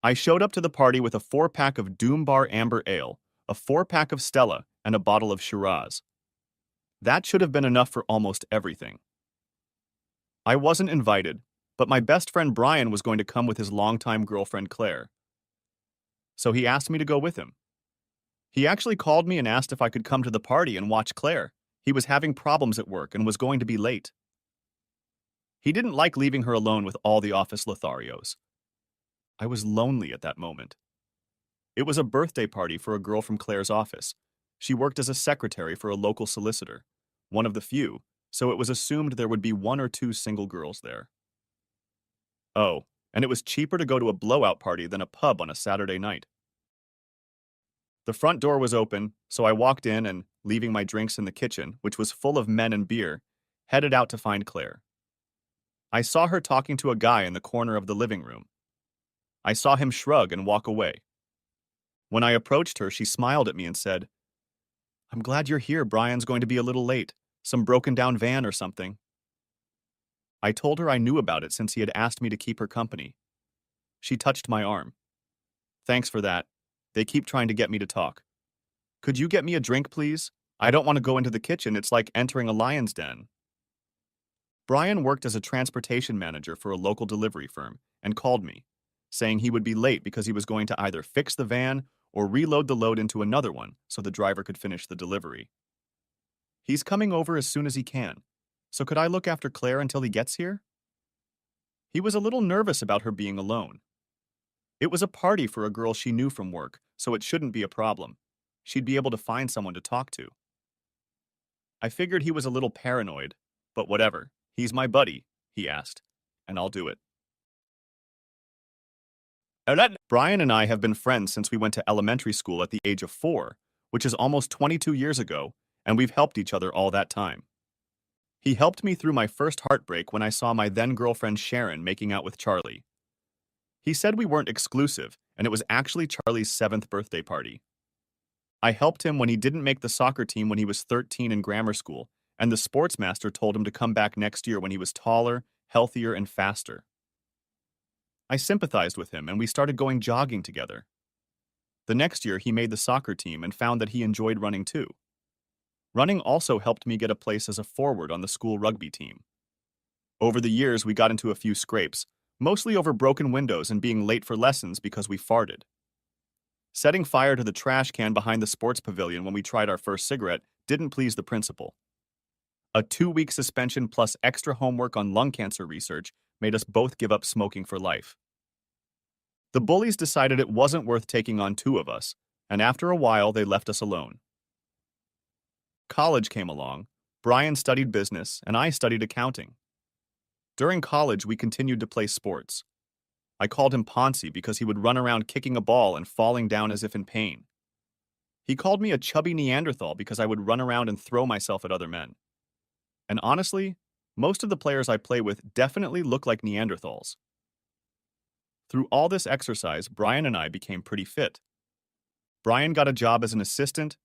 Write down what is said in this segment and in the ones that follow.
I showed up to the party with a 4-pack of Doom Bar Amber Ale, a 4-pack of Stella, and a bottle of Shiraz. That should have been enough for almost everything. I wasn't invited, but my best friend Brian was going to come with his longtime girlfriend Claire. So he asked me to go with him. He actually called me and asked if I could come to the party and watch Claire. He was having problems at work and was going to be late. He didn't like leaving her alone with all the office Lotharios. I was lonely at that moment. It was a birthday party for a girl from Claire's office. She worked as a secretary for a local solicitor, one of the few, so it was assumed there would be 1 or 2 single girls there. Oh, and it was cheaper to go to a blowout party than a pub on a Saturday night. The front door was open, so I walked in and, leaving my drinks in the kitchen, which was full of men and beer, headed out to find Claire. I saw her talking to a guy in the corner of the living room. I saw him shrug and walk away. When I approached her, she smiled at me and said, "I'm glad you're here. Brian's going to be a little late. Some broken down van or something." I told her I knew about it since he had asked me to keep her company. She touched my arm. "Thanks for that. They keep trying to get me to talk. Could you get me a drink, please? I don't want to go into the kitchen. It's like entering a lion's den." Brian worked as a transportation manager for a local delivery firm and called me, saying he would be late because he was going to either fix the van or reload the load into another one so the driver could finish the delivery. He's coming over as soon as he can, so could I look after Claire until he gets here? He was a little nervous about her being alone. It was a party for a girl she knew from work, so it shouldn't be a problem. She'd be able to find someone to talk to. I figured he was a little paranoid, but whatever. He's my buddy, he asked, and I'll do it. Brian and I have been friends since we went to elementary school at the age of 4, which is almost 22 years ago, and we've helped each other all that time. He helped me through my first heartbreak when I saw my then-girlfriend Sharon making out with Charlie. He said we weren't exclusive, and it was actually Charlie's 7th birthday party. I helped him when he didn't make the soccer team when he was 13 in grammar school, and the sports master told him to come back next year when he was taller, healthier, and faster. I sympathized with him, and we started going jogging together. The next year, he made the soccer team and found that he enjoyed running too. Running also helped me get a place as a forward on the school rugby team. Over the years, we got into a few scrapes, mostly over broken windows and being late for lessons because we farted. Setting fire to the trash can behind the sports pavilion when we tried our first cigarette didn't please the principal. A 2-week suspension plus extra homework on lung cancer research made us both give up smoking for life. The bullies decided it wasn't worth taking on 2 of us, and after a while they left us alone. College came along. Brian studied business, and I studied accounting. During college, we continued to play sports. I called him Ponzi because he would run around kicking a ball and falling down as if in pain. He called me a chubby Neanderthal because I would run around and throw myself at other men. And honestly, most of the players I play with definitely look like Neanderthals. Through all this exercise, Brian and I became pretty fit. Brian got a job as an assistant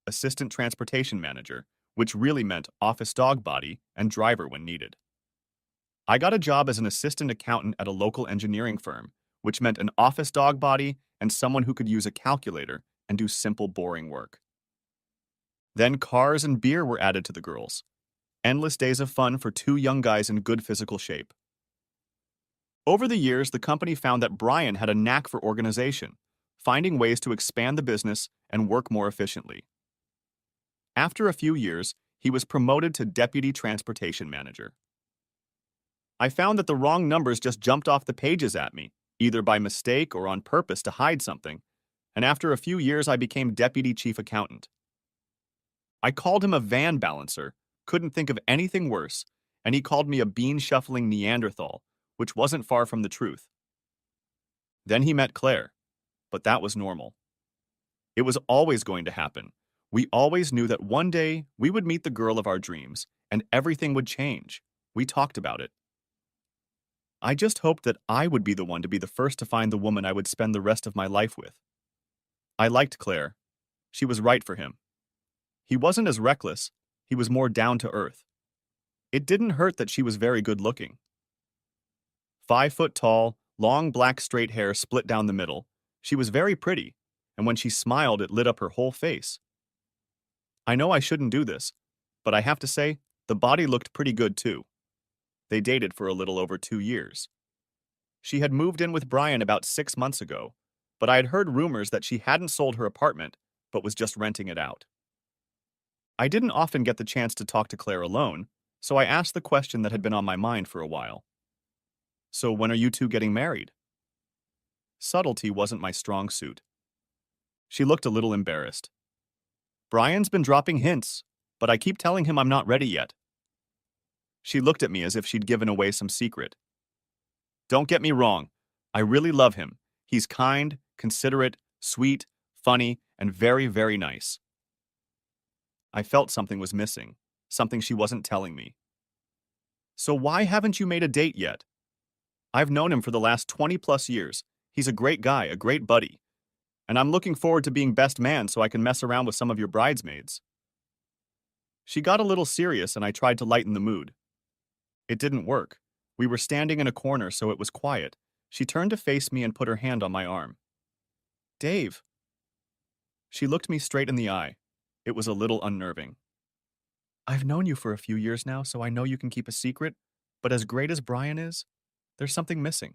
transportation manager, which really meant office dog body and driver when needed. I got a job as an assistant accountant at a local engineering firm, which meant an office dog body and someone who could use a calculator and do simple, boring work. Then cars and beer were added to the girls. Endless days of fun for 2 young guys in good physical shape. Over the years, the company found that Brian had a knack for organization, finding ways to expand the business and work more efficiently. After a few years, he was promoted to deputy transportation manager. I found that the wrong numbers just jumped off the pages at me, either by mistake or on purpose to hide something, and after a few years I became deputy chief accountant. I called him a van balancer, couldn't think of anything worse, and he called me a bean-shuffling Neanderthal, which wasn't far from the truth. Then he met Claire, but that was normal. It was always going to happen. We always knew that one day we would meet the girl of our dreams, and everything would change. We talked about it. I just hoped that I would be the one to be the first to find the woman I would spend the rest of my life with. I liked Claire. She was right for him. He wasn't as reckless. He was more down to earth. It didn't hurt that she was very good looking. 5 foot tall, long black straight hair split down the middle, She was very pretty, and when she smiled, it lit up her whole face. I know I shouldn't do this, but I have to say, the body looked pretty good too. They dated for a little over 2 years. She had moved in with Brian about 6 months ago, but I had heard rumors that she hadn't sold her apartment, but was just renting it out. I didn't often get the chance to talk to Claire alone, so I asked the question that had been on my mind for a while. So when are you two getting married? Subtlety wasn't my strong suit. She looked a little embarrassed. Brian's been dropping hints, but I keep telling him I'm not ready yet. She looked at me as if she'd given away some secret. Don't get me wrong, I really love him. He's kind, considerate, sweet, funny, and very, very nice. I felt something was missing, something she wasn't telling me. So why haven't you made a date yet? I've known him for the last 20 plus years. He's a great guy, a great buddy. And I'm looking forward to being best man so I can mess around with some of your bridesmaids. She got a little serious and I tried to lighten the mood. It didn't work. We were standing in a corner so it was quiet. She turned to face me and put her hand on my arm. Dave. She looked me straight in the eye. It was a little unnerving. I've known you for a few years now, so I know you can keep a secret, but as great as Brian is, there's something missing.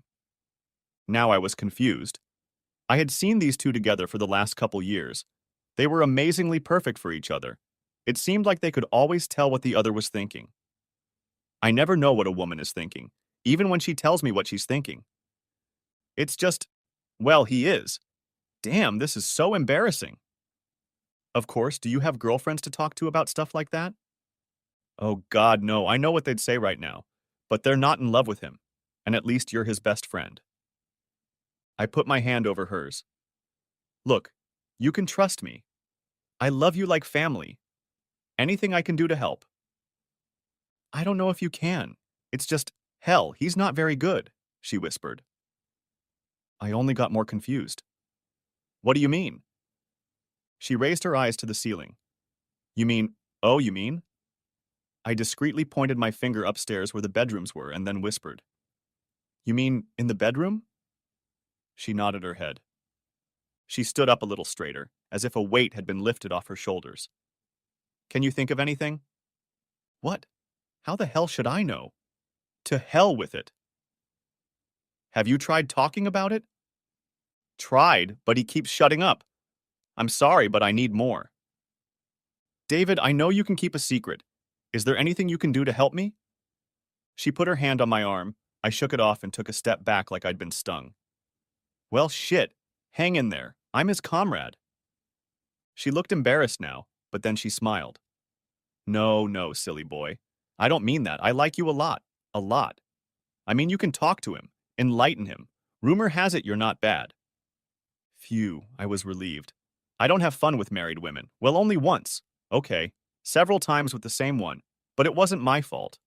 Now I was confused. I had seen these two together for the last couple years. They were amazingly perfect for each other. It seemed like they could always tell what the other was thinking. I never know what a woman is thinking, even when she tells me what she's thinking. It's just, well, he is. Damn, this is so embarrassing. Of course, do you have girlfriends to talk to about stuff like that? Oh God, no, I know what they'd say right now. But they're not in love with him. And at least you're his best friend. I put my hand over hers. Look, you can trust me. I love you like family. Anything I can do to help. I don't know if you can. It's just, hell, he's not very good, she whispered. I only got more confused. What do you mean? She raised her eyes to the ceiling. You mean, oh, you mean? I discreetly pointed my finger upstairs where the bedrooms were and then whispered. You mean in the bedroom? She nodded her head. She stood up a little straighter, as if a weight had been lifted off her shoulders. Can you think of anything? What? How the hell should I know? To hell with it. Have you tried talking about it? Tried, but he keeps shutting up. I'm sorry, but I need more. David, I know you can keep a secret. Is there anything you can do to help me? She put her hand on my arm. I shook it off and took a step back like I'd been stung. Well, shit. Hang in there. I'm his comrade. She looked embarrassed now, but then she smiled. No, no, silly boy. I don't mean that. I like you a lot. A lot. I mean, you can talk to him. Enlighten him. Rumor has it you're not bad. Phew, I was relieved. I don't have fun with married women. Well, only once. Okay. Several times with the same one. But it wasn't my fault.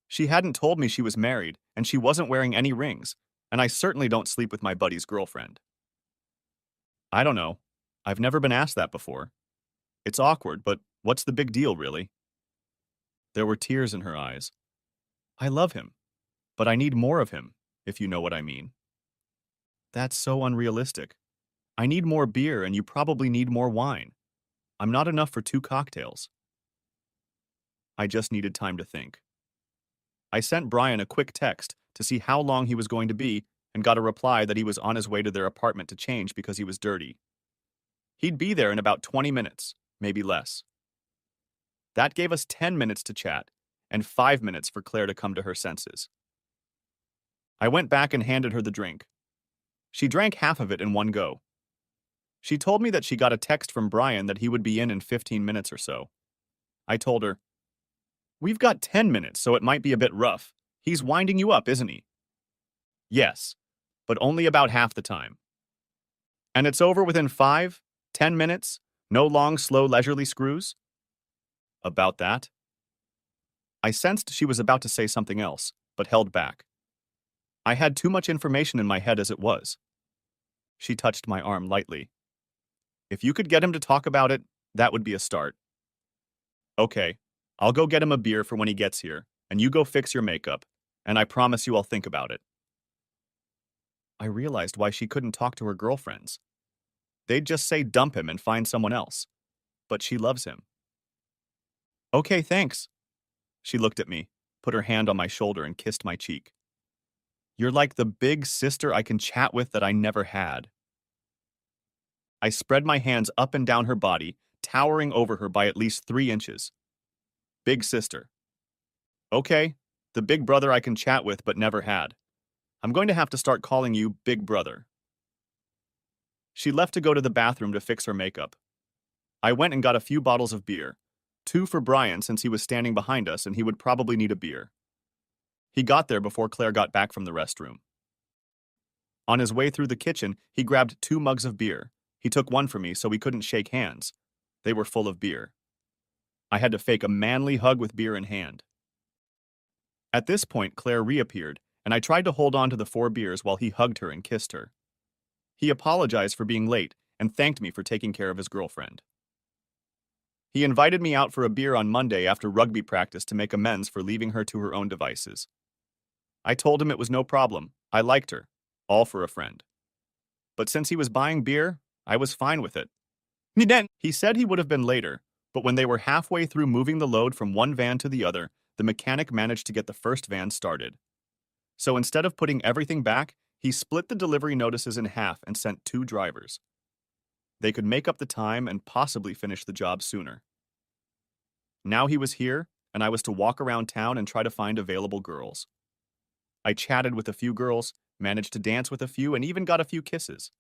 She hadn't told me she was married, and she wasn't wearing any rings, and I certainly don't sleep with my buddy's girlfriend. I don't know. I've never been asked that before. It's awkward, but what's the big deal, really? There were tears in her eyes. I love him, but I need more of him, if you know what I mean. That's so unrealistic. I need more beer, and you probably need more wine. I'm not enough for 2 cocktails. I just needed time to think. I sent Brian a quick text to see how long he was going to be and got a reply that he was on his way to their apartment to change because he was dirty. He'd be there in about 20 minutes, maybe less. That gave us 10 minutes to chat and 5 minutes for Claire to come to her senses. I went back and handed her the drink. She drank half of it in one go. She told me that she got a text from Brian that he would be in 15 minutes or so. I told her, We've got 10 minutes, so it might be a bit rough. He's winding you up, isn't he? Yes, but only about half the time. And it's over within 5, 10 minutes? No long, slow, leisurely screws? About that? I sensed she was about to say something else, but held back. I had too much information in my head as it was. She touched my arm lightly. If you could get him to talk about it, that would be a start. Okay, I'll go get him a beer for when he gets here, and you go fix your makeup, and I promise you I'll think about it. I realized why she couldn't talk to her girlfriends. They'd just say dump him and find someone else. But she loves him. Okay, thanks. She looked at me, put her hand on my shoulder, and kissed my cheek. You're like the big sister I can chat with that I never had. I spread my hands up and down her body, towering over her by at least 3 inches. Big sister. Okay, the big brother I can chat with but never had. I'm going to have to start calling you Big Brother. She left to go to the bathroom to fix her makeup. I went and got a few bottles of beer. 2 for Brian since he was standing behind us and he would probably need a beer. He got there before Claire got back from the restroom. On his way through the kitchen, he grabbed 2 mugs of beer. He took one for me so we couldn't shake hands. They were full of beer. I had to fake a manly hug with beer in hand. At this point, Claire reappeared, and I tried to hold on to the 4 beers while he hugged her and kissed her. He apologized for being late and thanked me for taking care of his girlfriend. He invited me out for a beer on Monday after rugby practice to make amends for leaving her to her own devices. I told him it was no problem. I liked her. All for a friend. But since he was buying beer, I was fine with it. He said he would have been later, but when they were halfway through moving the load from one van to the other, the mechanic managed to get the first van started. So instead of putting everything back, he split the delivery notices in half and sent 2 drivers. They could make up the time and possibly finish the job sooner. Now he was here, and I was to walk around town and try to find available girls. I chatted with a few girls, managed to dance with a few, and even got a few kisses.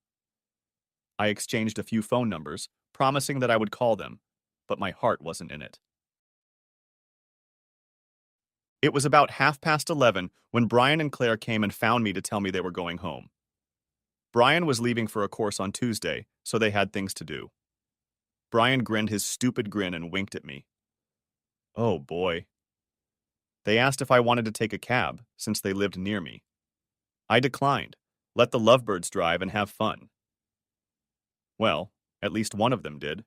I exchanged a few phone numbers, promising that I would call them, but my heart wasn't in it. It was about 11:30 when Brian and Claire came and found me to tell me they were going home. Brian was leaving for a course on Tuesday, so they had things to do. Brian grinned his stupid grin and winked at me. Oh boy. They asked if I wanted to take a cab, since they lived near me. I declined. Let the lovebirds drive and have fun. Well, at least one of them did.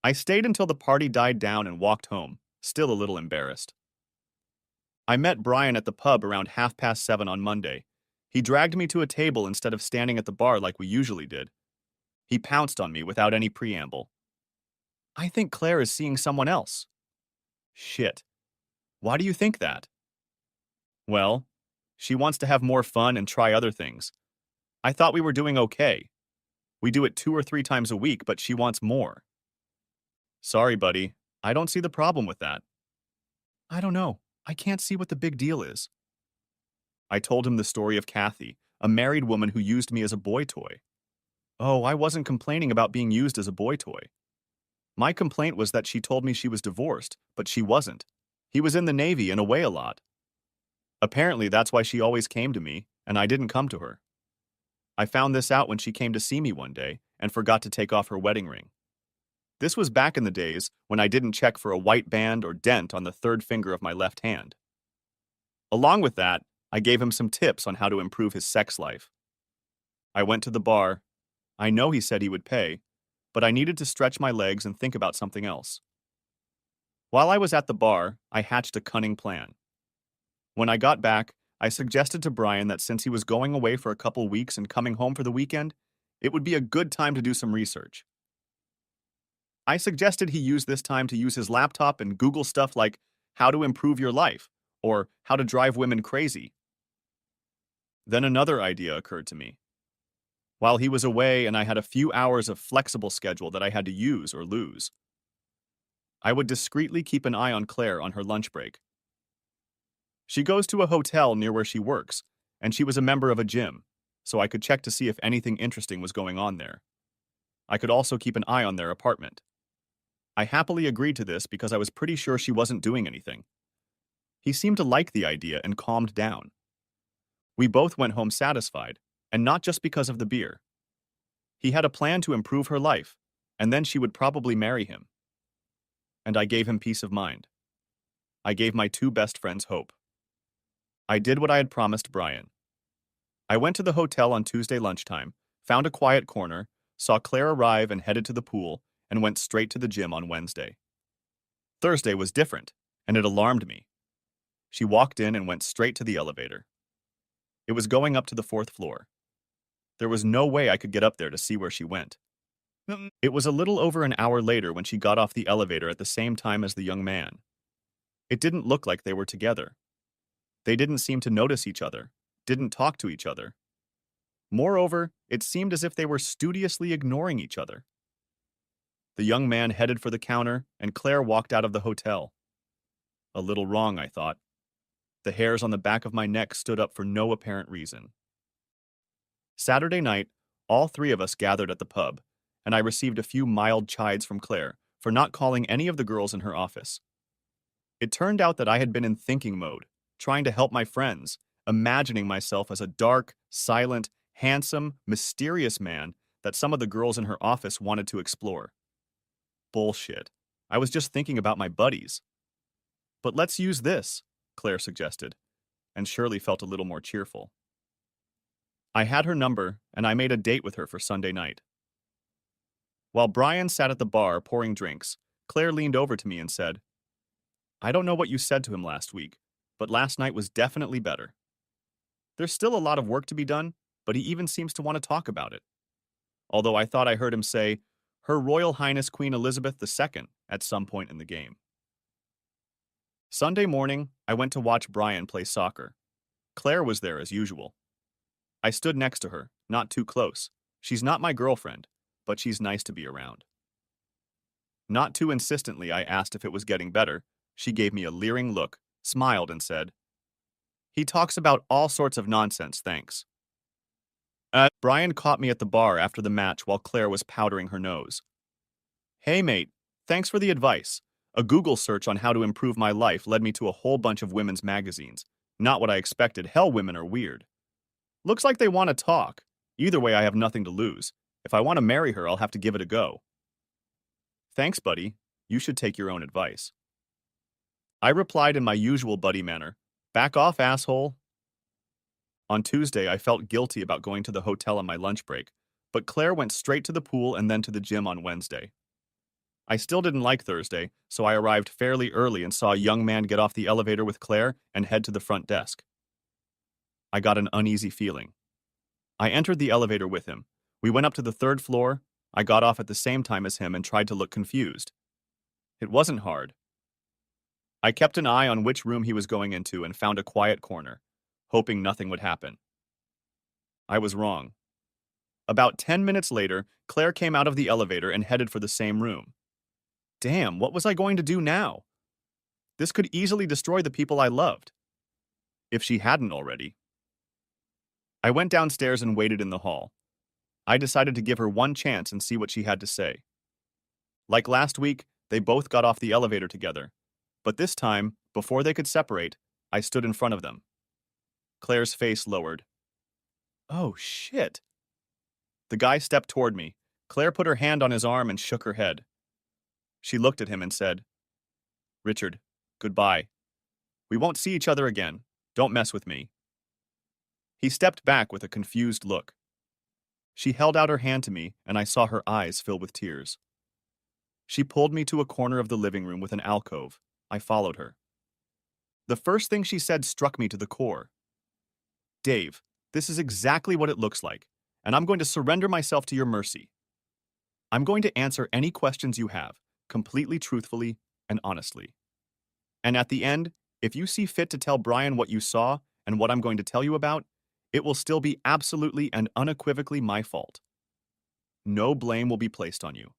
I stayed until the party died down and walked home, still a little embarrassed. I met Brian at the pub around 7:30 on Monday. He dragged me to a table instead of standing at the bar like we usually did. He pounced on me without any preamble. I think Claire is seeing someone else. Shit. Why do you think that? Well, she wants to have more fun and try other things. I thought we were doing okay. We do it 2 or 3 times a week, but she wants more. Sorry, buddy. I don't see the problem with that. I don't know. I can't see what the big deal is. I told him the story of Kathy, a married woman who used me as a boy toy. Oh, I wasn't complaining about being used as a boy toy. My complaint was that she told me she was divorced, but she wasn't. He was in the Navy and away a lot. Apparently, that's why she always came to me, and I didn't come to her. I found this out when she came to see me one day and forgot to take off her wedding ring. This was back in the days when I didn't check for a white band or dent on the 3rd finger of my left hand. Along with that, I gave him some tips on how to improve his sex life. I went to the bar. I know he said he would pay, but I needed to stretch my legs and think about something else. While I was at the bar, I hatched a cunning plan. When I got back, I suggested to Brian that since he was going away for a couple weeks and coming home for the weekend, it would be a good time to do some research. I suggested he use this time to use his laptop and Google stuff like how to improve your life or how to drive women crazy. Then another idea occurred to me. While he was away and I had a few hours of flexible schedule that I had to use or lose, I would discreetly keep an eye on Claire on her lunch break. She goes to a hotel near where she works, and she was a member of a gym, so I could check to see if anything interesting was going on there. I could also keep an eye on their apartment. I happily agreed to this because I was pretty sure she wasn't doing anything. He seemed to like the idea and calmed down. We both went home satisfied, and not just because of the beer. He had a plan to improve her life, and then she would probably marry him. And I gave him peace of mind. I gave my 2 best friends hope. I did what I had promised Brian. I went to the hotel on Tuesday lunchtime, found a quiet corner, saw Claire arrive and headed to the pool, and went straight to the gym on Wednesday. Thursday was different, and it alarmed me. She walked in and went straight to the elevator. It was going up to the fourth floor. There was no way I could get up there to see where she went. It was a little over an hour later when she got off the elevator at the same time as the young man. It didn't look like they were together. They didn't seem to notice each other, didn't talk to each other. Moreover, it seemed as if they were studiously ignoring each other. The young man headed for the counter, and Claire walked out of the hotel. A little wrong, I thought. The hairs on the back of my neck stood up for no apparent reason. Saturday night, all three of us gathered at the pub, and I received a few mild chides from Claire for not calling any of the girls in her office. It turned out that I had been in thinking mode, trying to help my friends, imagining myself as a dark, silent, handsome, mysterious man that some of the girls in her office wanted to explore. Bullshit. I was just thinking about my buddies. But let's use this, Claire suggested, and Shirley felt a little more cheerful. I had her number, and I made a date with her for Sunday night. While Brian sat at the bar pouring drinks, Claire leaned over to me and said, "I don't know what you said to him last week, but last night was definitely better. There's still a lot of work to be done, but he even seems to want to talk about it. Although I thought I heard him say, Her Royal Highness Queen Elizabeth II at some point in the game." Sunday morning, I went to watch Brian play soccer. Claire was there as usual. I stood next to her, not too close. She's not my girlfriend, but she's nice to be around. Not too insistently, I asked if it was getting better. She gave me a leering look, smiled, and said, "He talks about all sorts of nonsense, thanks." Brian caught me at the bar after the match while Claire was powdering her nose. "Hey, mate, thanks for the advice. A Google search on how to improve my life led me to a whole bunch of women's magazines. Not what I expected. Hell, women are weird. Looks like they want to talk. Either way, I have nothing to lose. If I want to marry her, I'll have to give it a go." "Thanks, buddy. You should take your own advice." I replied in my usual buddy manner, "Back off, asshole." On Tuesday, I felt guilty about going to the hotel on my lunch break, but Claire went straight to the pool and then to the gym on Wednesday. I still didn't like Thursday, so I arrived fairly early and saw a young man get off the elevator with Claire and head to the front desk. I got an uneasy feeling. I entered the elevator with him. We went up to the third floor. I got off at the same time as him and tried to look confused. It wasn't hard. I kept an eye on which room he was going into and found a quiet corner, hoping nothing would happen. I was wrong. About 10 minutes later, Claire came out of the elevator and headed for the same room. Damn, what was I going to do now? This could easily destroy the people I loved, if she hadn't already. I went downstairs and waited in the hall. I decided to give her one chance and see what she had to say. Like last week, they both got off the elevator together, but this time, before they could separate, I stood in front of them. Claire's face lowered. "Oh, shit." The guy stepped toward me. Claire put her hand on his arm and shook her head. She looked at him and said, "Richard, goodbye. We won't see each other again. Don't mess with me." He stepped back with a confused look. She held out her hand to me, and I saw her eyes fill with tears. She pulled me to a corner of the living room with an alcove. I followed her. The first thing she said struck me to the core. "Dave, this is exactly what it looks like, and I'm going to surrender myself to your mercy. I'm going to answer any questions you have, completely truthfully and honestly. And at the end, if you see fit to tell Brian what you saw and what I'm going to tell you about, it will still be absolutely and unequivocally my fault. No blame will be placed on you."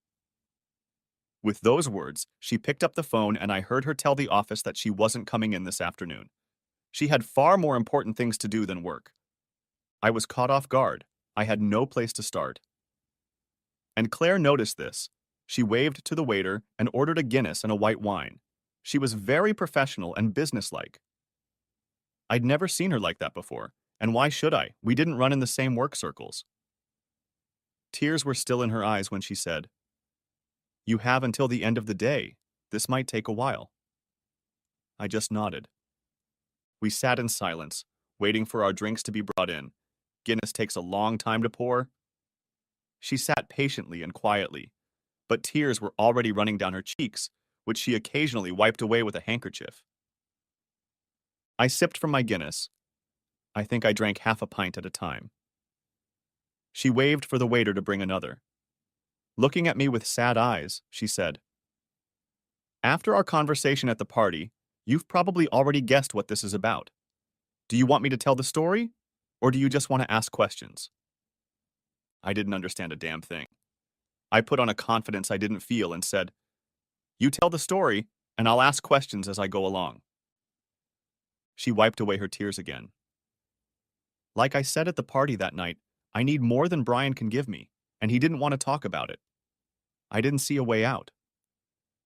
With those words, she picked up the phone and I heard her tell the office that she wasn't coming in this afternoon. She had far more important things to do than work. I was caught off guard. I had no place to start. And Claire noticed this. She waved to the waiter and ordered a Guinness and a white wine. She was very professional and businesslike. I'd never seen her like that before, and why should I? We didn't run in the same work circles. Tears were still in her eyes when she said, "You have until the end of the day. This might take a while." I just nodded. We sat in silence, waiting for our drinks to be brought in. Guinness takes a long time to pour. She sat patiently and quietly, but tears were already running down her cheeks, which she occasionally wiped away with a handkerchief. I sipped from my Guinness. I think I drank half a pint at a time. She waved for the waiter to bring another. Looking at me with sad eyes, she said, "After our conversation at the party, you've probably already guessed what this is about. Do you want me to tell the story? Or do you just want to ask questions?" I didn't understand a damn thing. I put on a confidence I didn't feel and said, "You tell the story, and I'll ask questions as I go along." She wiped away her tears again. Like I said at the party that night, I need more than Brian can give me, and he didn't want to talk about it. I didn't see a way out.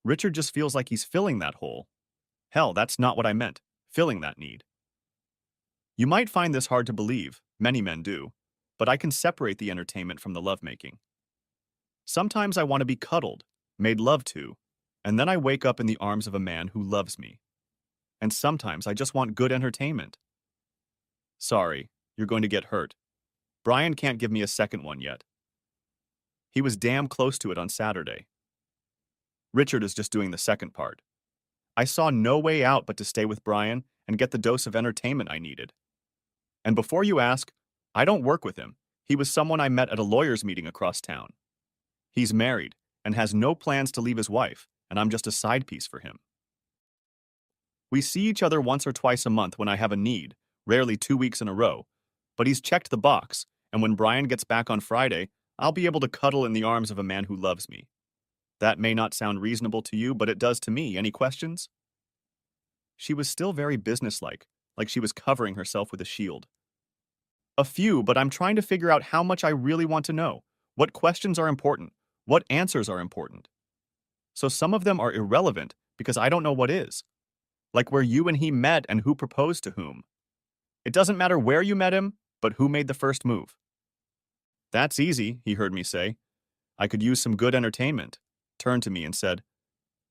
Richard just feels like he's filling that hole. Hell, that's not what I meant, filling that need. You might find this hard to believe, many men do, but I can separate the entertainment from the lovemaking. Sometimes I want to be cuddled, made love to, and then I wake up in the arms of a man who loves me. And sometimes I just want good entertainment. Sorry, you're going to get hurt. Brian can't give me a second one yet. He was damn close to it on Saturday. Richard is just doing the second part. I saw no way out but to stay with Brian and get the dose of entertainment I needed. And before you ask, I don't work with him. He was someone I met at a lawyer's meeting across town. He's married and has no plans to leave his wife, and I'm just a side piece for him. We see each other once or twice a month when I have a need, rarely 2 weeks in a row, but he's checked the box, and when Brian gets back on Friday, I'll be able to cuddle in the arms of a man who loves me. That may not sound reasonable to you, but it does to me. Any questions? She was still very businesslike, like she was covering herself with a shield. A few, but I'm trying to figure out how much I really want to know. What questions are important? What answers are important? So some of them are irrelevant because I don't know what is. Like where you and he met and who proposed to whom. It doesn't matter where you met him, but who made the first move. That's easy, he heard me say. I could use some good entertainment. Turned to me and said,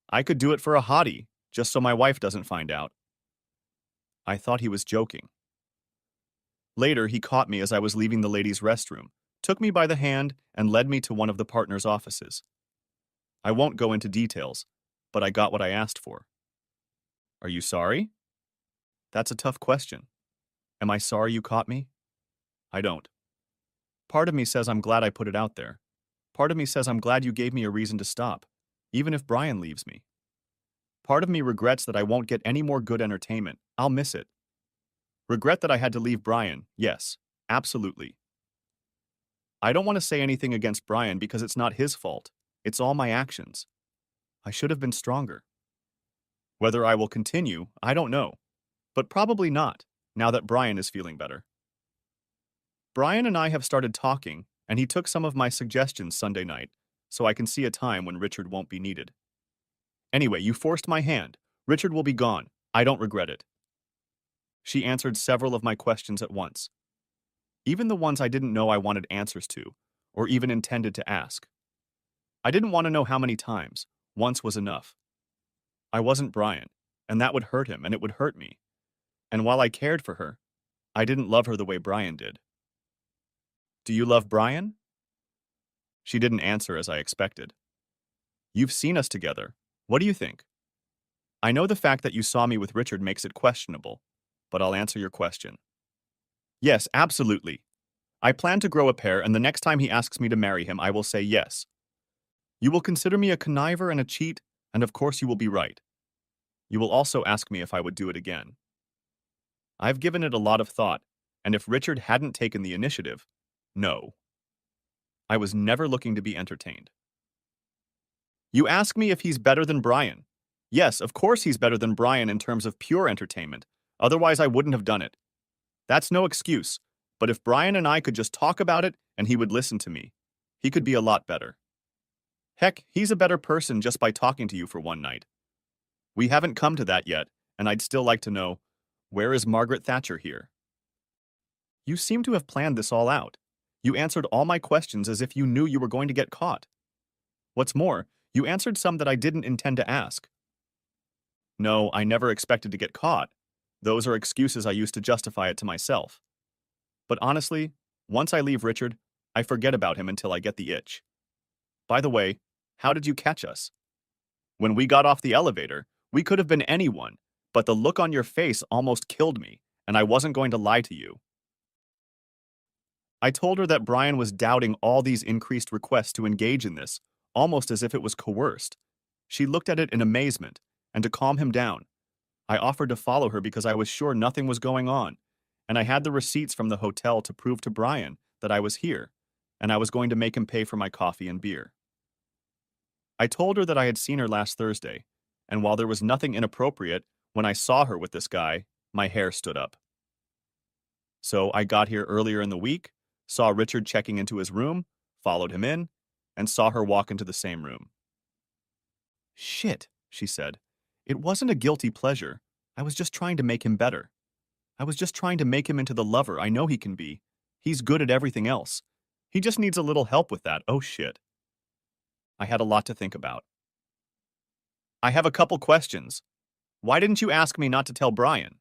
I could do it for a hottie, just so my wife doesn't find out. I thought he was joking. Later, he caught me as I was leaving the ladies' restroom, took me by the hand, and led me to one of the partners' offices. I won't go into details, but I got what I asked for. Are you sorry? That's a tough question. Am I sorry you caught me? I don't. Part of me says I'm glad I put it out there. Part of me says I'm glad you gave me a reason to stop, even if Brian leaves me. Part of me regrets that I won't get any more good entertainment. I'll miss it. Regret that I had to leave Brian, yes, absolutely. I don't want to say anything against Brian because it's not his fault. It's all my actions. I should have been stronger. Whether I will continue, I don't know. But probably not, now that Brian is feeling better. Brian and I have started talking, and he took some of my suggestions Sunday night, so I can see a time when Richard won't be needed. Anyway, you forced my hand. Richard will be gone. I don't regret it. She answered several of my questions at once, even the ones I didn't know I wanted answers to, or even intended to ask. I didn't want to know how many times. Once was enough. I wasn't Brian, and that would hurt him, and it would hurt me. And while I cared for her, I didn't love her the way Brian did. Do you love Brian? She didn't answer as I expected. You've seen us together. What do you think? I know the fact that you saw me with Richard makes it questionable, but I'll answer your question. Yes, absolutely. I plan to grow a pair, and the next time he asks me to marry him, I will say yes. You will consider me a conniver and a cheat, and of course you will be right. You will also ask me if I would do it again. I've given it a lot of thought, and if Richard hadn't taken the initiative, no. I was never looking to be entertained. You ask me if he's better than Brian. Yes, of course he's better than Brian in terms of pure entertainment. Otherwise, I wouldn't have done it. That's no excuse, but if Brian and I could just talk about it and he would listen to me, he could be a lot better. Heck, he's a better person just by talking to you for one night. We haven't come to that yet, and I'd still like to know, where is Margaret Thatcher here? You seem to have planned this all out. You answered all my questions as if you knew you were going to get caught. What's more, you answered some that I didn't intend to ask. No, I never expected to get caught. Those are excuses I used to justify it to myself. But honestly, once I leave Richard, I forget about him until I get the itch. By the way, how did you catch us? When we got off the elevator, we could have been anyone, but the look on your face almost killed me, and I wasn't going to lie to you. I told her that Brian was doubting all these increased requests to engage in this, almost as if it was coerced. She looked at it in amazement, and to calm him down, I offered to follow her because I was sure nothing was going on, and I had the receipts from the hotel to prove to Brian that I was here, and I was going to make him pay for my coffee and beer. I told her that I had seen her last Thursday, and while there was nothing inappropriate, when I saw her with this guy, my hair stood up. So I got here earlier in the week, saw Richard checking into his room, followed him in, and saw her walk into the same room. Shit, she said. It wasn't a guilty pleasure. I was just trying to make him better. I was just trying to make him into the lover I know he can be. He's good at everything else. He just needs a little help with that. Oh shit. I had a lot to think about. I have a couple questions. Why didn't you ask me not to tell Brian?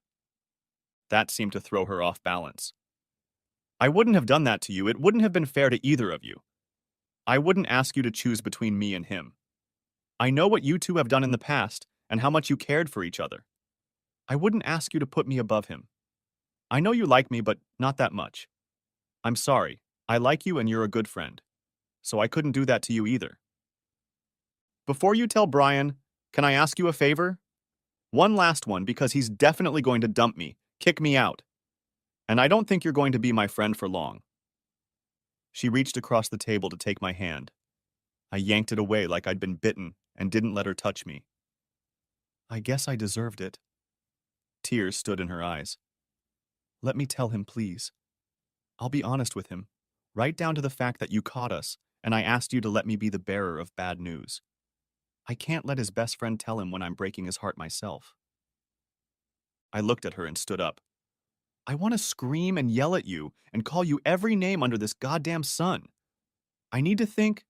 That seemed to throw her off balance. I wouldn't have done that to you. It wouldn't have been fair to either of you. I wouldn't ask you to choose between me and him. I know what you two have done in the past and how much you cared for each other. I wouldn't ask you to put me above him. I know you like me, but not that much. I'm sorry. I like you and you're a good friend. So I couldn't do that to you either. Before you tell Brian, can I ask you a favor? One last one, because he's definitely going to dump me, kick me out. And I don't think you're going to be my friend for long. She reached across the table to take my hand. I yanked it away like I'd been bitten and didn't let her touch me. I guess I deserved it. Tears stood in her eyes. Let me tell him, please. I'll be honest with him, right down to the fact that you caught us, and I asked you to let me be the bearer of bad news. I can't let his best friend tell him when I'm breaking his heart myself. I looked at her and stood up. I want to scream and yell at you and call you every name under this goddamn sun. I need to think,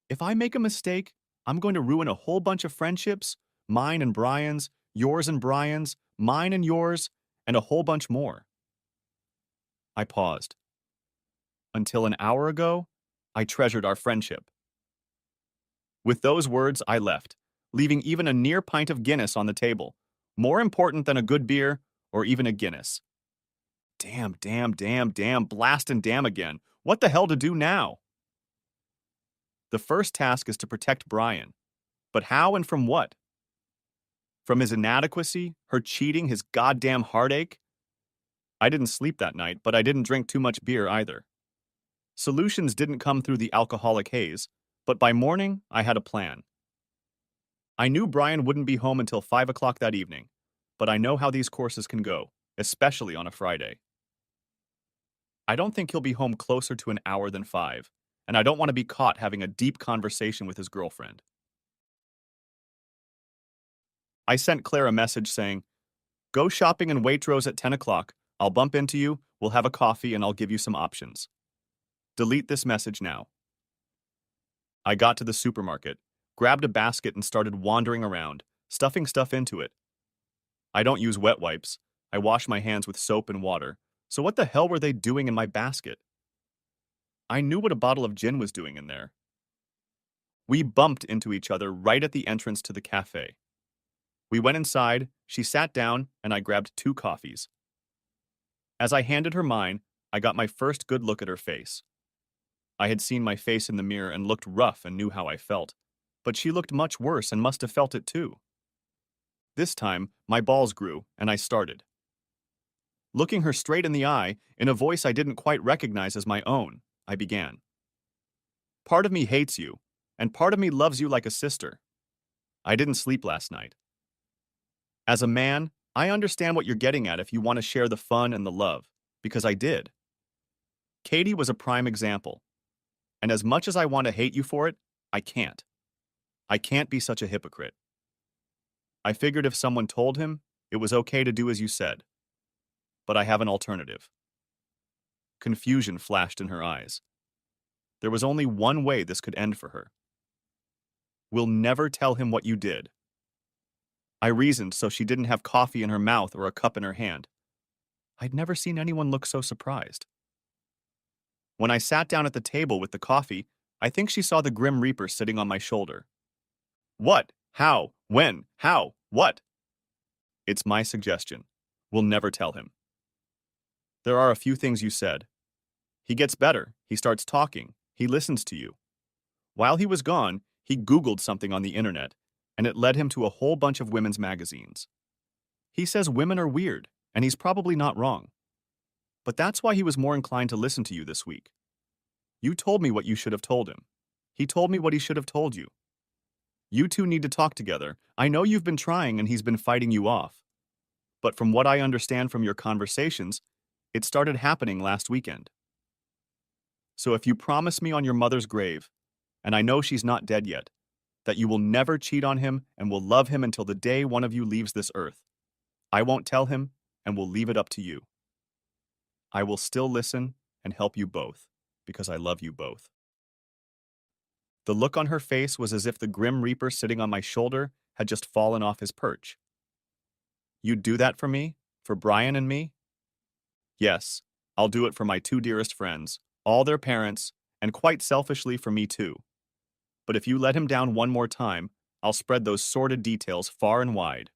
if I make a mistake, I'm going to ruin a whole bunch of friendships, mine and Brian's, yours and Brian's, mine and yours, and a whole bunch more. I paused. Until an hour ago, I treasured our friendship. With those words, I left, leaving even a near pint of Guinness on the table, more important than a good beer or even a Guinness. Damn, blast and damn again. What the hell to do now? The first task is to protect Brian. But how and from what? From his inadequacy, her cheating, his goddamn heartache? I didn't sleep that night, but I didn't drink too much beer either. Solutions didn't come through the alcoholic haze, but by morning, I had a plan. I knew Brian wouldn't be home until 5 o'clock that evening, but I know how these courses can go, especially on a Friday. I don't think he'll be home closer to an hour than 5, and I don't want to be caught having a deep conversation with his girlfriend. I sent Claire a message saying, go shopping in Waitrose at 10 o'clock. I'll bump into you, we'll have a coffee, and I'll give you some options. Delete this message now. I got to the supermarket, grabbed a basket and started wandering around, stuffing stuff into it. I don't use wet wipes. I wash my hands with soap and water. So what the hell were they doing in my basket? I knew what a bottle of gin was doing in there. We bumped into each other right at the entrance to the cafe. We went inside, she sat down, and I grabbed 2 coffees. As I handed her mine, I got my first good look at her face. I had seen my face in the mirror and looked rough and knew how I felt, but she looked much worse and must have felt it too. This time, my balls grew, and I started. Looking her straight in the eye, in a voice I didn't quite recognize as my own, I began. Part of me hates you, and part of me loves you like a sister. I didn't sleep last night. As a man, I understand what you're getting at if you want to share the fun and the love, because I did. Katie was a prime example. And as much as I want to hate you for it, I can't. I can't be such a hypocrite. I figured if someone told him, it was okay to do as you said. But I have an alternative. Confusion flashed in her eyes. There was only one way this could end for her. We'll never tell him what you did. I reasoned so she didn't have coffee in her mouth or a cup in her hand. I'd never seen anyone look so surprised. When I sat down at the table with the coffee, I think she saw the Grim Reaper sitting on my shoulder. What? How? When? How? What? It's my suggestion. We'll never tell him. There are a few things you said. He gets better. He starts talking. He listens to you. While he was gone, he Googled something on the internet, and it led him to a whole bunch of women's magazines. He says women are weird, and he's probably not wrong. But that's why he was more inclined to listen to you this week. You told me what you should have told him. He told me what he should have told you. You two need to talk together. I know you've been trying and he's been fighting you off. But from what I understand from your conversations, it started happening last weekend. So if you promise me on your mother's grave, and I know she's not dead yet, that you will never cheat on him and will love him until the day one of you leaves this earth, I won't tell him and will leave it up to you. I will still listen and help you both, because I love you both. The look on her face was as if the Grim Reaper sitting on my shoulder had just fallen off his perch. You'd do that for me? For Brian and me? Yes, I'll do it for my two dearest friends, all their parents, and quite selfishly for me too. But if you let him down one more time, I'll spread those sordid details far and wide.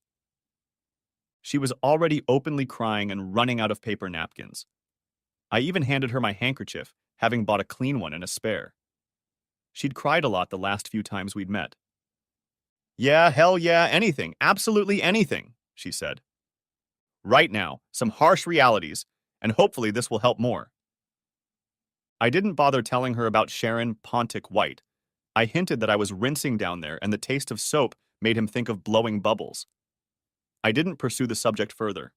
She was already openly crying and running out of paper napkins. I even handed her my handkerchief, having bought a clean one and a spare. She'd cried a lot the last few times we'd met. Yeah, hell yeah, anything, absolutely anything, she said. Right now, some harsh realities, and hopefully this will help more. I didn't bother telling her about Sharon Pontic White. I hinted that I was rinsing down there and the taste of soap made him think of blowing bubbles. I didn't pursue the subject further.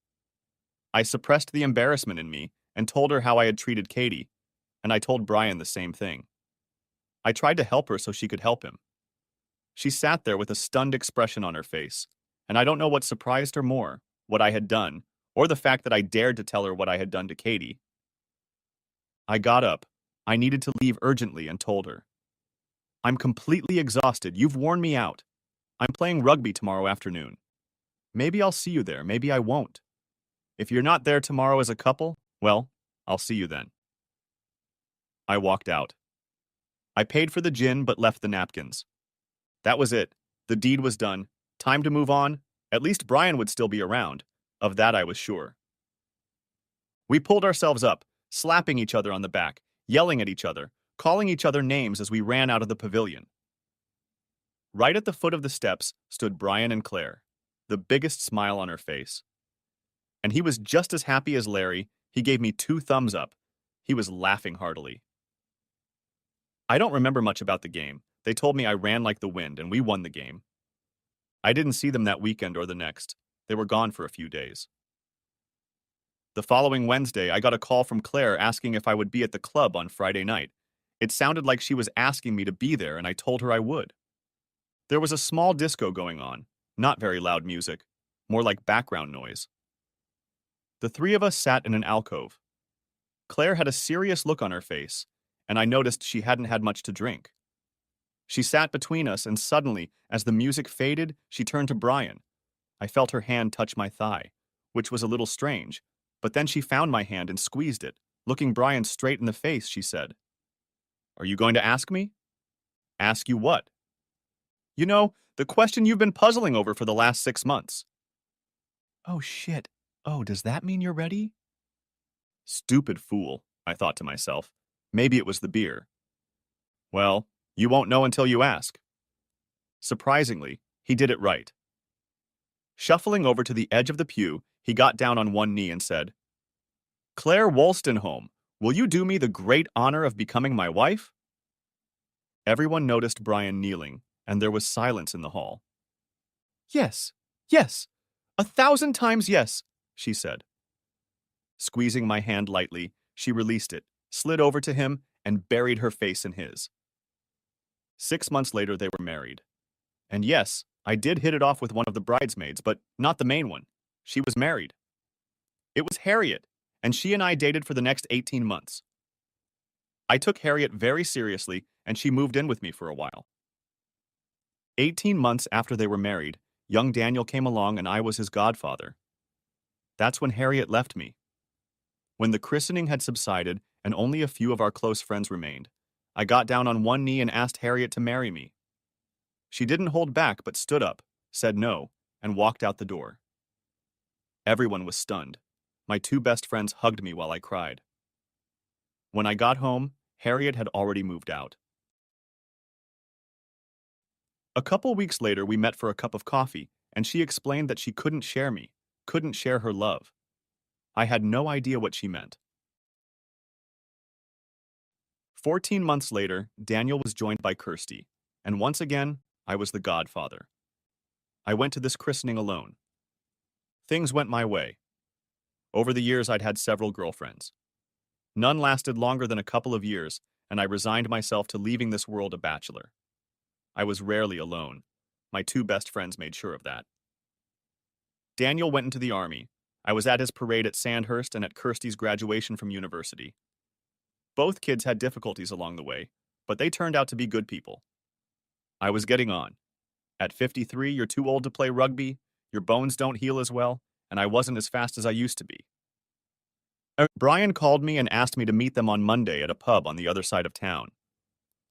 I suppressed the embarrassment in me and told her how I had treated Katie, and I told Brian the same thing. I tried to help her so she could help him. She sat there with a stunned expression on her face, and I don't know what surprised her more, what I had done, or the fact that I dared to tell her what I had done to Katie. I got up. I needed to leave urgently and told her. I'm completely exhausted. You've worn me out. I'm playing rugby tomorrow afternoon. Maybe I'll see you there. Maybe I won't. If you're not there tomorrow as a couple, well, I'll see you then. I walked out. I paid for the gin but left the napkins. That was it. The deed was done. Time to move on. At least Brian would still be around. Of that I was sure. We pulled ourselves up, slapping each other on the back, yelling at each other, calling each other names as we ran out of the pavilion. Right at the foot of the steps stood Brian and Claire, the biggest smile on her face. And he was just as happy as Larry. He gave me 2 thumbs up. He was laughing heartily. I don't remember much about the game. They told me I ran like the wind and we won the game. I didn't see them that weekend or the next. They were gone for a few days. The following Wednesday, I got a call from Claire asking if I would be at the club on Friday night. It sounded like she was asking me to be there, and I told her I would. There was a small disco going on, not very loud music, more like background noise. The 3 of us sat in an alcove. Claire had a serious look on her face, and I noticed she hadn't had much to drink. She sat between us, and suddenly, as the music faded, she turned to Brian. I felt her hand touch my thigh, which was a little strange, but then she found my hand and squeezed it. Looking Brian straight in the face, she said, "Are you going to ask me?" "Ask you what?" "You know, the question you've been puzzling over for the last 6 months." "Oh, shit. Oh, does that mean you're ready?" Stupid fool, I thought to myself. Maybe it was the beer. Well, you won't know until you ask. Surprisingly, he did it right. Shuffling over to the edge of the pew, he got down on one knee and said, "Claire Wolstenholme, will you do me the great honor of becoming my wife?" Everyone noticed Brian kneeling, and there was silence in the hall. "Yes, yes, 1,000 times yes," she said. Squeezing my hand lightly, she released it, slid over to him, and buried her face in his. 6 months later, they were married. And yes, I did hit it off with one of the bridesmaids, but not the main one. She was married. It was Harriet, and she and I dated for the next 18 months. I took Harriet very seriously, and she moved in with me for a while. 18 months after they were married, young Daniel came along and I was his godfather. That's when Harriet left me. When the christening had subsided and only a few of our close friends remained, I got down on one knee and asked Harriet to marry me. She didn't hold back but stood up, said no, and walked out the door. Everyone was stunned. My two best friends hugged me while I cried. When I got home, Harriet had already moved out. A couple weeks later, we met for a cup of coffee, and she explained that she couldn't share me, couldn't share her love. I had no idea what she meant. 14 months later, Daniel was joined by Kirsty, and once again, I was the godfather. I went to this christening alone. Things went my way. Over the years, I'd had several girlfriends. None lasted longer than a couple of years, and I resigned myself to leaving this world a bachelor. I was rarely alone. My two best friends made sure of that. Daniel went into the army. I was at his parade at Sandhurst and at Kirsty's graduation from university. Both kids had difficulties along the way, but they turned out to be good people. I was getting on. At 53, you're too old to play rugby, your bones don't heal as well, and I wasn't as fast as I used to be. Brian called me and asked me to meet them on Monday at a pub on the other side of town.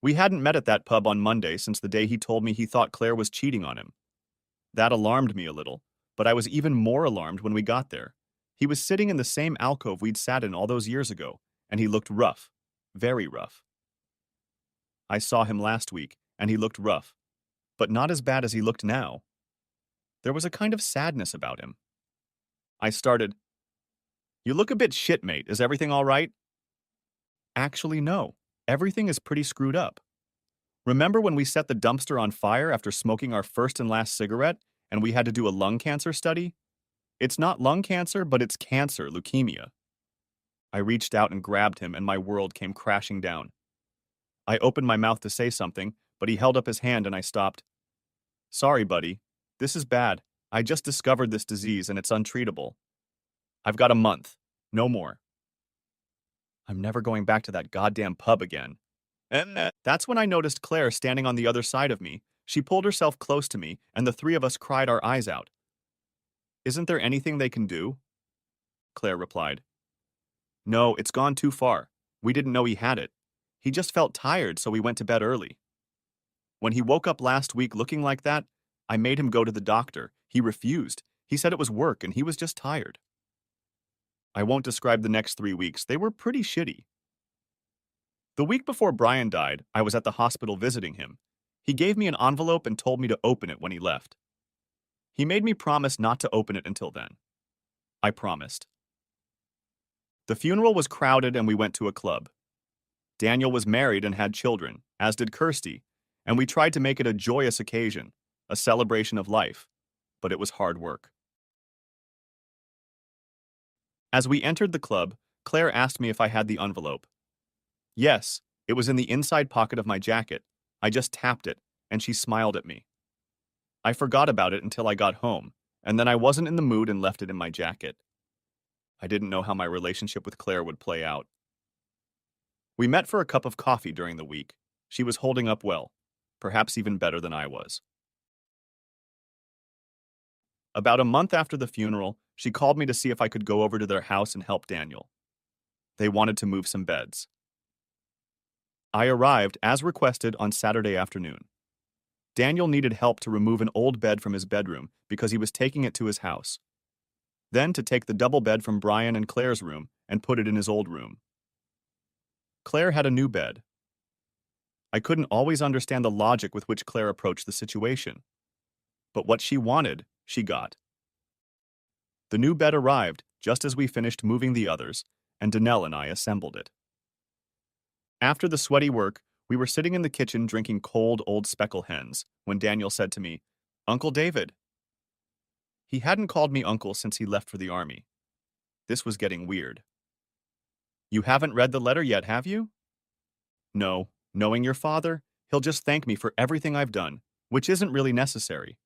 We hadn't met at that pub on Monday since the day he told me he thought Claire was cheating on him. That alarmed me a little, but I was even more alarmed when we got there. He was sitting in the same alcove we'd sat in all those years ago, and he looked rough, very rough. I saw him last week, and he looked rough, but not as bad as he looked now. There was a kind of sadness about him. I started, "You look a bit shit, mate. Is everything all right?" Actually, no. Everything is pretty screwed up. Remember when we set the dumpster on fire after smoking our first and last cigarette, and we had to do a lung cancer study? It's not lung cancer, but it's cancer, leukemia. I reached out and grabbed him, and my world came crashing down. I opened my mouth to say something, but he held up his hand and I stopped. "Sorry, buddy. This is bad. I just discovered this disease and it's untreatable. I've got a month. No more. I'm never going back to that goddamn pub again." And that's when I noticed Claire standing on the other side of me. She pulled herself close to me, and the three of us cried our eyes out. "Isn't there anything they can do?" Claire replied. "No, it's gone too far. We didn't know he had it. He just felt tired, so we went to bed early. When he woke up last week looking like that, I made him go to the doctor. He refused. He said it was work and he was just tired." I won't describe the next 3 weeks. They were pretty shitty. The week before Brian died, I was at the hospital visiting him. He gave me an envelope and told me to open it when he left. He made me promise not to open it until then. I promised. The funeral was crowded and we went to a club. Daniel was married and had children, as did Kirsty, and we tried to make it a joyous occasion, a celebration of life, but it was hard work. As we entered the club, Claire asked me if I had the envelope. Yes, it was in the inside pocket of my jacket. I just tapped it, and she smiled at me. I forgot about it until I got home, and then I wasn't in the mood and left it in my jacket. I didn't know how my relationship with Claire would play out. We met for a cup of coffee during the week. She was holding up well, perhaps even better than I was. About a month after the funeral, she called me to see if I could go over to their house and help Daniel. They wanted to move some beds. I arrived, as requested, on Saturday afternoon. Daniel needed help to remove an old bed from his bedroom because he was taking it to his house. Then to take the double bed from Brian and Claire's room and put it in his old room. Claire had a new bed. I couldn't always understand the logic with which Claire approached the situation. But what she wanted, she got. The new bed arrived just as we finished moving the others, and Danelle and I assembled it. After the sweaty work, we were sitting in the kitchen drinking cold old speckle hens when Daniel said to me, "Uncle David." He hadn't called me uncle since he left for the army. This was getting weird. "You haven't read the letter yet, have you?" "No. Knowing your father, he'll just thank me for everything I've done, which isn't really necessary.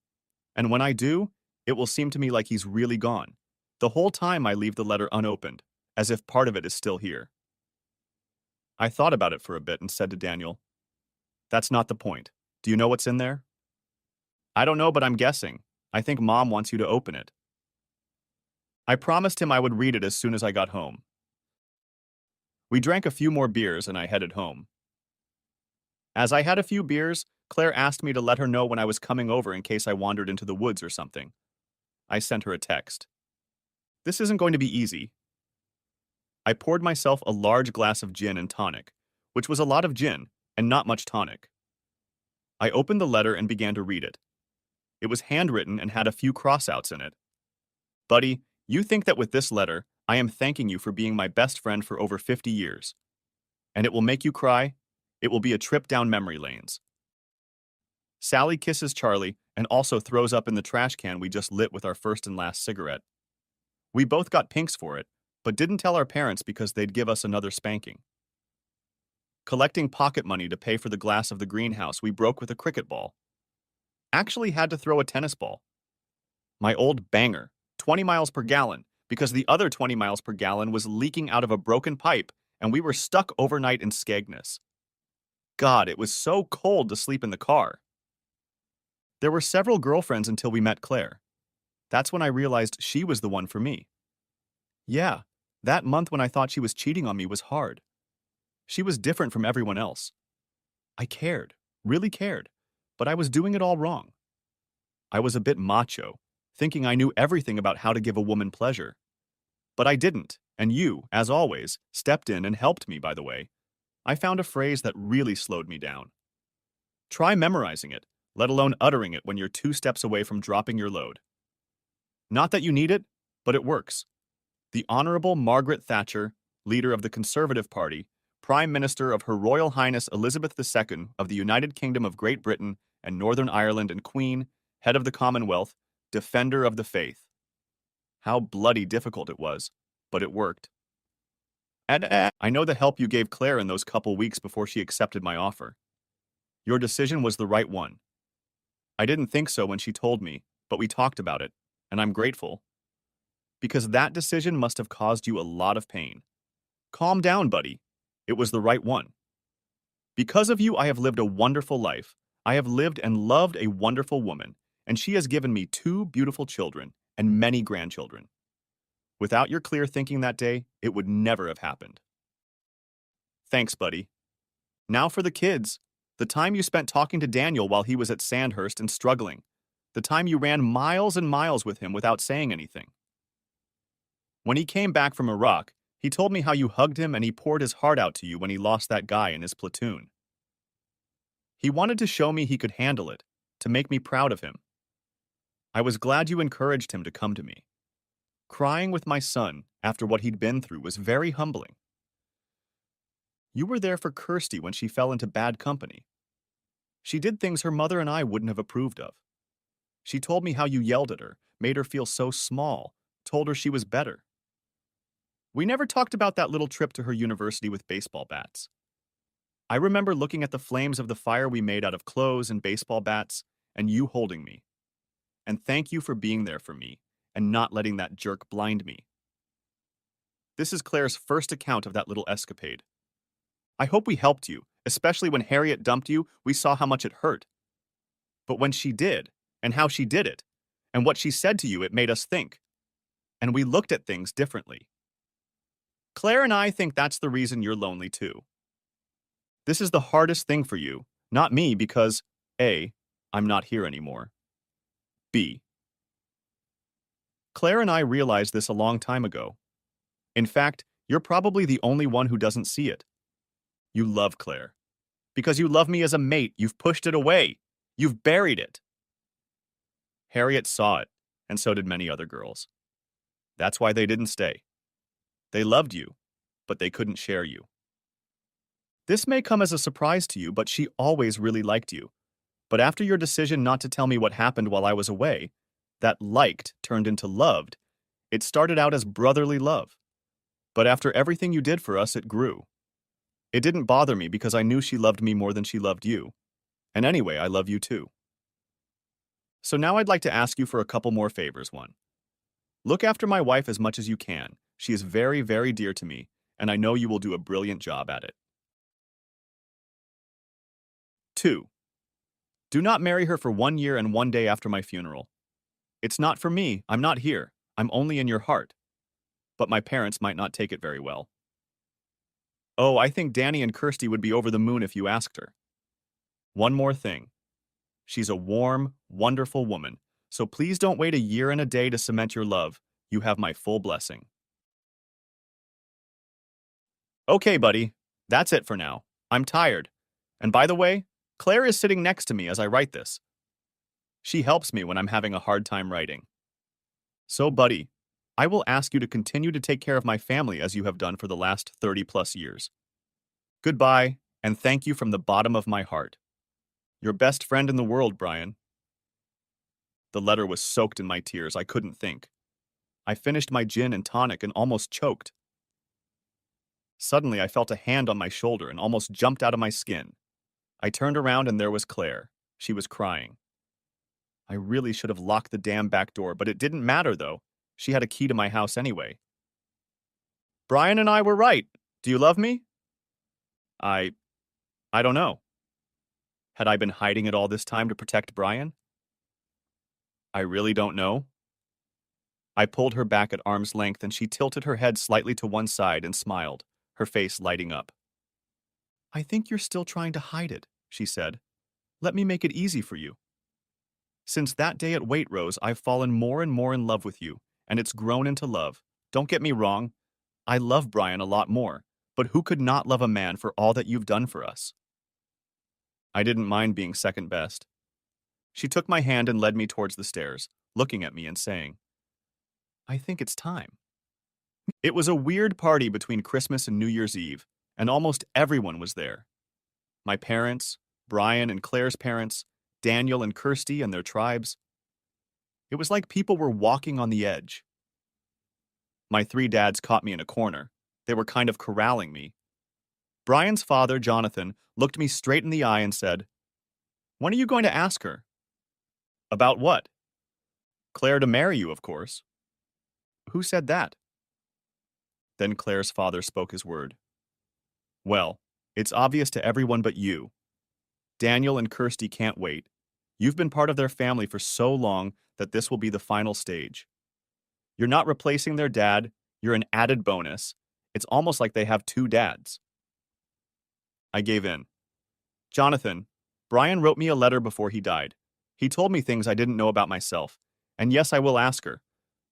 And when I do, it will seem to me like he's really gone. The whole time I leave the letter unopened, as if part of it is still here." I thought about it for a bit and said to Daniel, "That's not the point. Do you know what's in there?" "I don't know, but I'm guessing. I think Mom wants you to open it." I promised him I would read it as soon as I got home. We drank a few more beers and I headed home. As I had a few beers, Claire asked me to let her know when I was coming over in case I wandered into the woods or something. I sent her a text. "This isn't going to be easy. I poured myself a large glass of gin and tonic, which was a lot of gin and not much tonic. I opened the letter and began to read it. It was handwritten and had a few crossouts in it. Buddy, you think that with this letter, I am thanking you for being my best friend for over 50 years. And it will make you cry? It will be a trip down memory lanes. Sally kisses Charlie and also throws up in the trash can we just lit with our first and last cigarette. We both got pinks for it, but didn't tell our parents because they'd give us another spanking. Collecting pocket money to pay for the glass of the greenhouse we broke with a cricket ball. Actually had to throw a tennis ball. My old banger, 20 miles per gallon, because the other 20 miles per gallon was leaking out of a broken pipe and we were stuck overnight in Skegness. God, it was so cold to sleep in the car. There were several girlfriends until we met Claire. That's when I realized she was the one for me. Yeah, that month when I thought she was cheating on me was hard. She was different from everyone else. I cared, really cared, but I was doing it all wrong. I was a bit macho, thinking I knew everything about how to give a woman pleasure. But I didn't, and you, as always, stepped in and helped me, by the way. I found a phrase that really slowed me down. Try memorizing it, let alone uttering it when you're 2 steps away from dropping your load. Not that you need it, but it works. The Honorable Margaret Thatcher, leader of the Conservative Party, Prime Minister of Her Royal Highness Elizabeth II of the United Kingdom of Great Britain and Northern Ireland and Queen, head of the Commonwealth, defender of the faith. How bloody difficult it was, but it worked. And I know the help you gave Claire in those couple weeks before she accepted my offer. Your decision was the right one. I didn't think so when she told me, but we talked about it, and I'm grateful. Because that decision must have caused you a lot of pain. Calm down, buddy. It was the right one. Because of you, I have lived a wonderful life. I have lived and loved a wonderful woman, and she has given me 2 beautiful children and many grandchildren. Without your clear thinking that day, it would never have happened. Thanks, buddy. Now for the kids. The time you spent talking to Daniel while he was at Sandhurst and struggling. The time you ran miles and miles with him without saying anything. When he came back from Iraq, he told me how you hugged him and he poured his heart out to you when he lost that guy in his platoon. He wanted to show me he could handle it, to make me proud of him. I was glad you encouraged him to come to me. Crying with my son after what he'd been through was very humbling. You were there for Kirsty when she fell into bad company. She did things her mother and I wouldn't have approved of. She told me how you yelled at her, made her feel so small, told her she was better. We never talked about that little trip to her university with baseball bats. I remember looking at the flames of the fire we made out of clothes and baseball bats, and you holding me. And thank you for being there for me, and not letting that jerk blind me. This is Claire's first account of that little escapade. I hope we helped you, especially when Harriet dumped you, we saw how much it hurt. But when she did, and how she did it, and what she said to you, it made us think. And we looked at things differently. Claire and I think that's the reason you're lonely too. This is the hardest thing for you, not me, because A, I'm not here anymore. B, Claire and I realized this a long time ago. In fact, you're probably the only one who doesn't see it. You love Claire. Because you love me as a mate, you've pushed it away. You've buried it. Harriet saw it, and so did many other girls. That's why they didn't stay. They loved you, but they couldn't share you. This may come as a surprise to you, but she always really liked you. But after your decision not to tell me what happened while I was away, that liked turned into loved. It started out as brotherly love. But after everything you did for us, it grew. It didn't bother me because I knew she loved me more than she loved you. And anyway, I love you too. So now I'd like to ask you for a couple more favors. 1. Look after my wife as much as you can. She is very, very dear to me, and I know you will do a brilliant job at it. 2. Do not marry her for 1 year and 1 day after my funeral. It's not for me. I'm not here. I'm only in your heart. But my parents might not take it very well. Oh, I think Danny and Kirsty would be over the moon if you asked her. One more thing. She's a warm, wonderful woman, so please don't wait a year and a day to cement your love. You have my full blessing. Okay, buddy. That's it for now. I'm tired. And by the way, Claire is sitting next to me as I write this. She helps me when I'm having a hard time writing. So, buddy, I will ask you to continue to take care of my family as you have done for the last 30 plus years. Goodbye, and thank you from the bottom of my heart. Your best friend in the world, Brian. The letter was soaked in my tears. I couldn't think. I finished my gin and tonic and almost choked. Suddenly, I felt a hand on my shoulder and almost jumped out of my skin. I turned around and there was Claire. She was crying. I really should have locked the damn back door, but it didn't matter, though. She had a key to my house anyway. Brian and I were right. Do you love me? I don't know. Had I been hiding it all this time to protect Brian? I really don't know. I pulled her back at arm's length and she tilted her head slightly to one side and smiled, her face lighting up. I think you're still trying to hide it, she said. Let me make it easy for you. Since that day at Waitrose, I've fallen more and more in love with you, and it's grown into love. Don't get me wrong, I love Brian a lot more, but who could not love a man for all that you've done for us? I didn't mind being second best. She took my hand and led me towards the stairs, looking at me and saying, I think it's time. It was a weird party between Christmas and New Year's Eve, and almost everyone was there. My parents, Brian and Claire's parents, Daniel and Kirsty and their tribes. It was like people were walking on the edge. My three dads caught me in a corner. They were kind of corralling me. Brian's father, Jonathan, looked me straight in the eye and said, When are you going to ask her? About what? Claire to marry you, of course. Who said that? Then Claire's father spoke his word. Well, it's obvious to everyone but you. Daniel and Kirsty can't wait. You've been part of their family for so long that this will be the final stage. You're not replacing their dad, you're an added bonus. It's almost like they have two dads. I gave in. Jonathan, Brian wrote me a letter before he died. He told me things I didn't know about myself. And yes, I will ask her.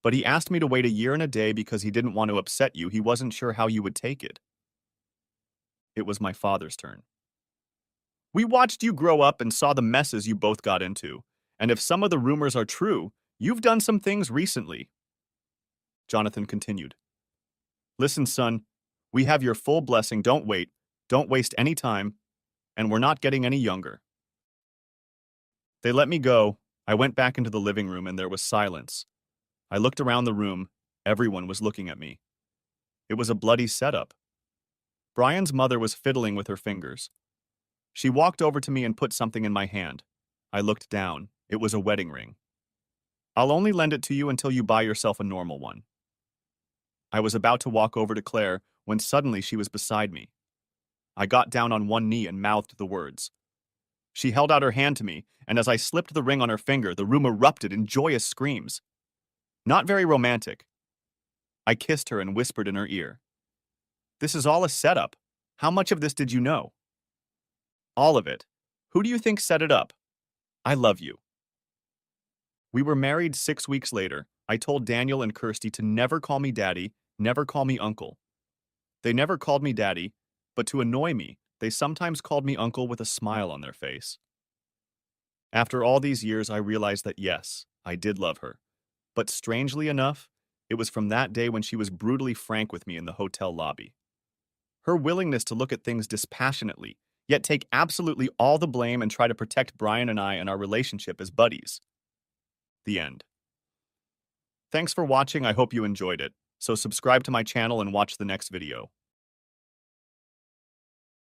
But he asked me to wait a year and a day because he didn't want to upset you. He wasn't sure how you would take it. It was my father's turn. We watched you grow up and saw the messes you both got into. And if some of the rumors are true, you've done some things recently. Jonathan continued. Listen, son, we have your full blessing. Don't wait. Don't waste any time. And we're not getting any younger. They let me go. I went back into the living room and there was silence. I looked around the room. Everyone was looking at me. It was a bloody setup. Brian's mother was fiddling with her fingers. She walked over to me and put something in my hand. I looked down. It was a wedding ring. I'll only lend it to you until you buy yourself a normal one. I was about to walk over to Claire when suddenly she was beside me. I got down on one knee and mouthed the words. She held out her hand to me, and as I slipped the ring on her finger, the room erupted in joyous screams. Not very romantic. I kissed her and whispered in her ear. This is all a setup. How much of this did you know? All of it. Who do you think set it up? I love you. We were married 6 weeks later. I told Daniel and Kirsty to never call me daddy, never call me uncle. They never called me daddy, but to annoy me, they sometimes called me uncle with a smile on their face. After all these years, I realized that yes, I did love her. But strangely enough, it was from that day when she was brutally frank with me in the hotel lobby. Her willingness to look at things dispassionately, yet take absolutely all the blame and try to protect Brian and I and our relationship as buddies. The end. Thanks for watching. I hope you enjoyed it. So subscribe to my channel and watch the next video.